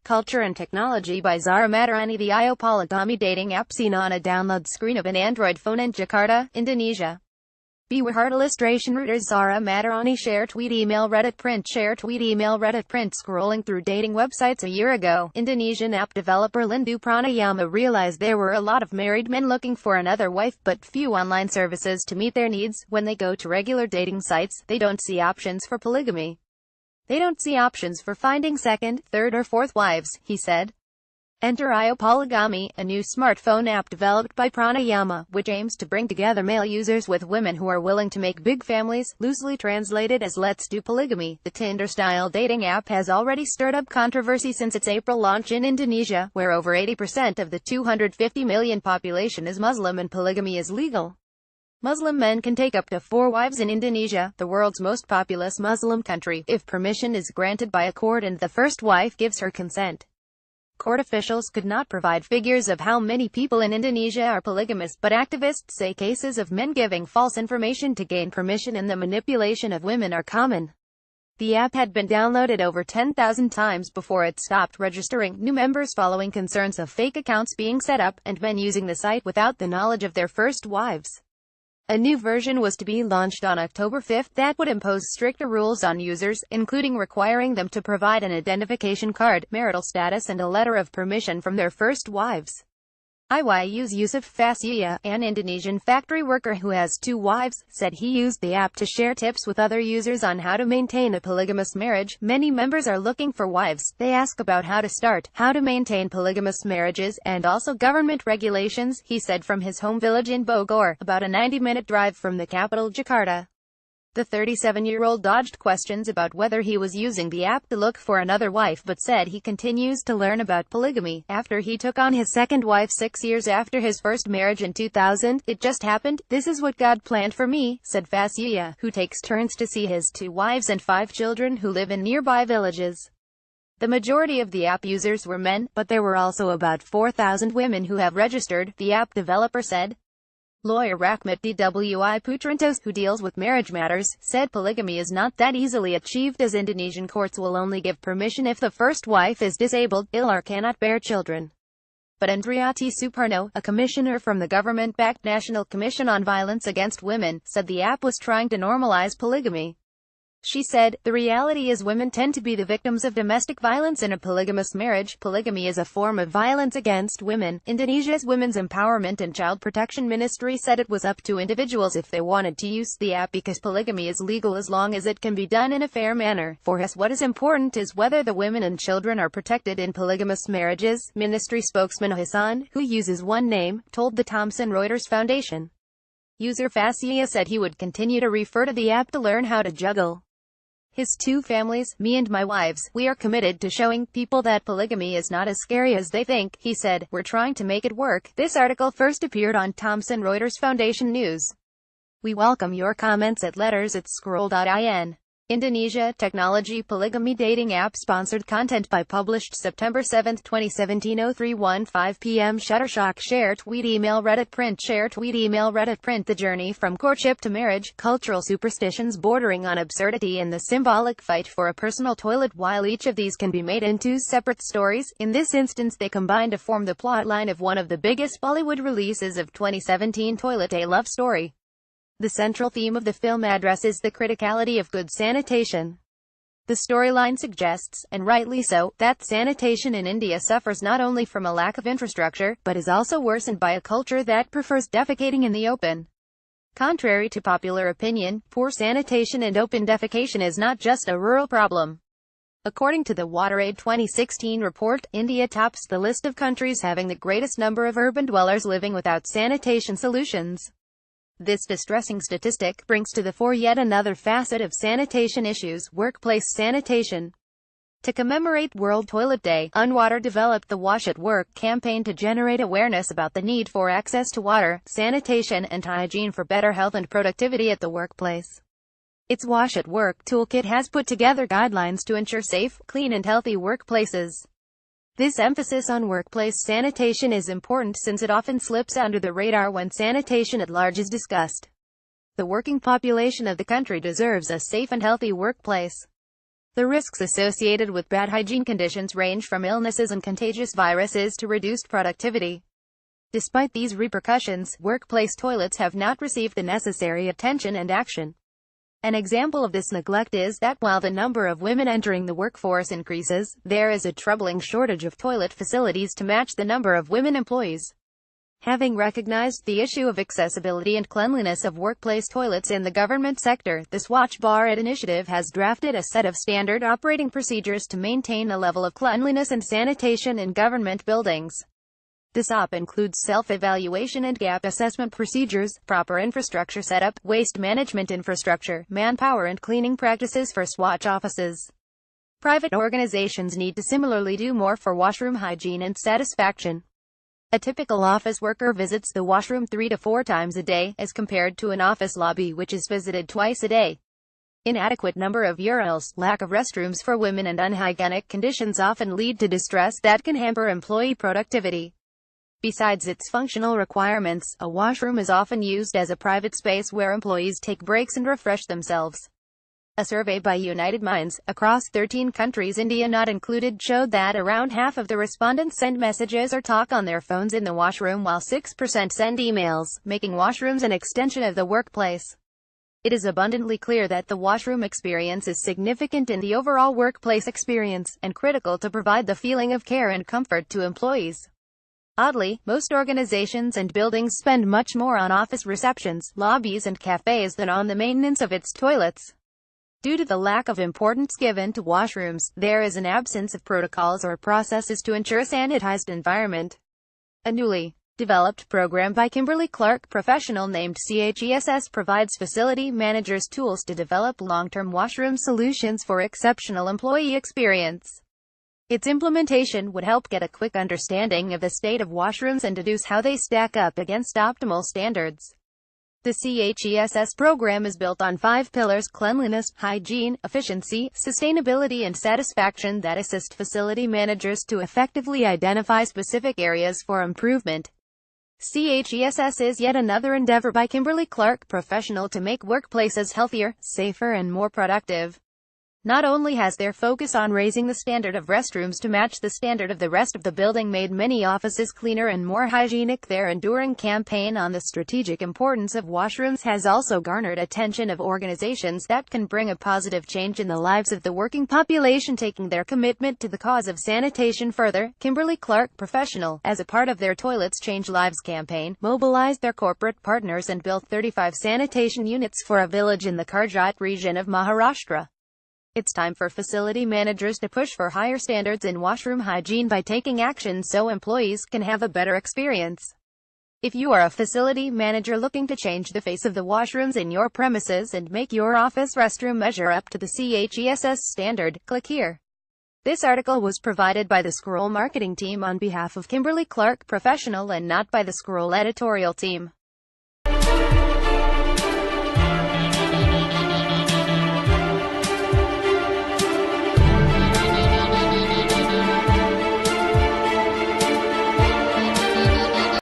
Culture and Technology by Zara Matarani. The Polygamy dating app seen on a download screen of an Android phone in Jakarta, Indonesia. Beware illustration rooters. Zara Matarani. Share tweet email Reddit print. Share tweet email Reddit print. Scrolling through dating websites a year ago, Indonesian app developer Lindu Pranayama realized there were a lot of married men looking for another wife, but few online services to meet their needs. When they go to regular dating sites, they don't see options for polygamy. They don't see options for finding second, third or fourth wives, he said. Enter Polygamy, a new smartphone app developed by Pranayama, which aims to bring together male users with women who are willing to make big families, loosely translated as Let's Do Polygamy. The Tinder-style dating app has already stirred up controversy since its April launch in Indonesia, where over 80% of the 250 million population is Muslim and polygamy is legal. Muslim men can take up to 4 wives in Indonesia, the world's most populous Muslim country, if permission is granted by a court and the first wife gives her consent. Court officials could not provide figures of how many people in Indonesia are polygamous, but activists say cases of men giving false information to gain permission and the manipulation of women are common. The app had been downloaded over 10,000 times before it stopped registering new members following concerns of fake accounts being set up, and men using the site without the knowledge of their first wives. A new version was to be launched on October 5 that would impose stricter rules on users, including requiring them to provide an identification card, marital status and a letter of permission from their first wives. Highuse Yusuf Fasiya, an Indonesian factory worker who has 2 wives, said he used the app to share tips with other users on how to maintain a polygamous marriage. Many members are looking for wives. They ask about how to start, how to maintain polygamous marriages, and also government regulations, he said from his home village in Bogor, about a 90-minute drive from the capital Jakarta. The 37-year-old dodged questions about whether he was using the app to look for another wife but said he continues to learn about polygamy. After he took on his second wife 6 years after his first marriage in 2000, "It just happened. This is what God planned for me," said Fasiya, who takes turns to see his 2 wives and 5 children who live in nearby villages. The majority of the app users were men, but there were also about 4,000 women who have registered, the app developer said. Lawyer Rahmat Dwi Putrantos, who deals with marriage matters, said polygamy is not that easily achieved as Indonesian courts will only give permission if the first wife is disabled, ill or cannot bear children. But Andriati Suparno, a commissioner from the government-backed National Commission on Violence Against Women, said the app was trying to normalize polygamy. She said, "The reality is women tend to be the victims of domestic violence in a polygamous marriage. Polygamy is a form of violence against women." Indonesia's Women's Empowerment and Child Protection Ministry said it was up to individuals if they wanted to use the app because polygamy is legal as long as it can be done in a fair manner. For us, what is important is whether the women and children are protected in polygamous marriages, ministry spokesman Hassan, who uses one name, told the Thomson Reuters Foundation. User Fasiya said he would continue to refer to the app to learn how to juggle his 2 families. "Me and my wives, we are committed to showing people that polygamy is not as scary as they think," he said. "We're trying to make it work." This article first appeared on Thomson Reuters Foundation News. We welcome your comments at letters@scroll.in. Indonesia Technology Polygamy dating app sponsored content by published September 7, 2017 03:15 p.m. Shutterstock. Share tweet email Reddit print. Share tweet email Reddit print. The journey from courtship to marriage, cultural superstitions bordering on absurdity and the symbolic fight for a personal toilet. While each of these can be made into separate stories, in this instance they combine to form the plotline of one of the biggest Bollywood releases of 2017, Toilet: A Love Story. The central theme of the film addresses the criticality of good sanitation. The storyline suggests, and rightly so, that sanitation in India suffers not only from a lack of infrastructure, but is also worsened by a culture that prefers defecating in the open. Contrary to popular opinion, poor sanitation and open defecation is not just a rural problem. According to the WaterAid 2016 report, India tops the list of countries having the greatest number of urban dwellers living without sanitation solutions. This distressing statistic brings to the fore yet another facet of sanitation issues: workplace sanitation. To commemorate World Toilet Day, Unwater developed the Wash at Work campaign to generate awareness about the need for access to water, sanitation, and hygiene for better health and productivity at the workplace. Its Wash at Work toolkit has put together guidelines to ensure safe, clean and healthy workplaces. This emphasis on workplace sanitation is important since it often slips under the radar when sanitation at large is discussed. The working population of the country deserves a safe and healthy workplace. The risks associated with bad hygiene conditions range from illnesses and contagious viruses to reduced productivity. Despite these repercussions, workplace toilets have not received the necessary attention and action. An example of this neglect is that while the number of women entering the workforce increases, there is a troubling shortage of toilet facilities to match the number of women employees. Having recognized the issue of accessibility and cleanliness of workplace toilets in the government sector, the Swachh Bharat initiative has drafted a set of standard operating procedures to maintain a level of cleanliness and sanitation in government buildings. The SOP includes self-evaluation and gap assessment procedures, proper infrastructure setup, waste management infrastructure, manpower and cleaning practices for Swachh offices. Private organizations need to similarly do more for washroom hygiene and satisfaction. A typical office worker visits the washroom 3 to 4 times a day, as compared to an office lobby which is visited twice a day. Inadequate number of urinals, lack of restrooms for women and unhygienic conditions often lead to distress that can hamper employee productivity. Besides its functional requirements, a washroom is often used as a private space where employees take breaks and refresh themselves. A survey by United Minds, across 13 countries, India not included, showed that around half of the respondents send messages or talk on their phones in the washroom while 6% send emails, making washrooms an extension of the workplace. It is abundantly clear that the washroom experience is significant in the overall workplace experience, and critical to provide the feeling of care and comfort to employees. Oddly, most organizations and buildings spend much more on office receptions, lobbies and cafes than on the maintenance of its toilets. Due to the lack of importance given to washrooms, there is an absence of protocols or processes to ensure a sanitized environment. A newly developed program by Kimberly-Clark Professional named CHESS provides facility managers tools to develop long-term washroom solutions for exceptional employee experience. Its implementation would help get a quick understanding of the state of washrooms and deduce how they stack up against optimal standards. The CHESS program is built on 5 pillars: cleanliness, hygiene, efficiency, sustainability and satisfaction that assist facility managers to effectively identify specific areas for improvement. CHESS is yet another endeavor by Kimberly-Clark Professional to make workplaces healthier, safer and more productive. Not only has their focus on raising the standard of restrooms to match the standard of the rest of the building made many offices cleaner and more hygienic, their enduring campaign on the strategic importance of washrooms has also garnered attention of organizations that can bring a positive change in the lives of the working population, taking their commitment to the cause of sanitation further. Kimberly-Clark Professional, as a part of their Toilets Change Lives campaign, mobilized their corporate partners and built 35 sanitation units for a village in the Karjat region of Maharashtra. It's time for facility managers to push for higher standards in washroom hygiene by taking action so employees can have a better experience. If you are a facility manager looking to change the face of the washrooms in your premises and make your office restroom measure up to the CHESS standard, click here. This article was provided by the Scroll marketing team on behalf of Kimberly-Clark Professional and not by the Scroll editorial team.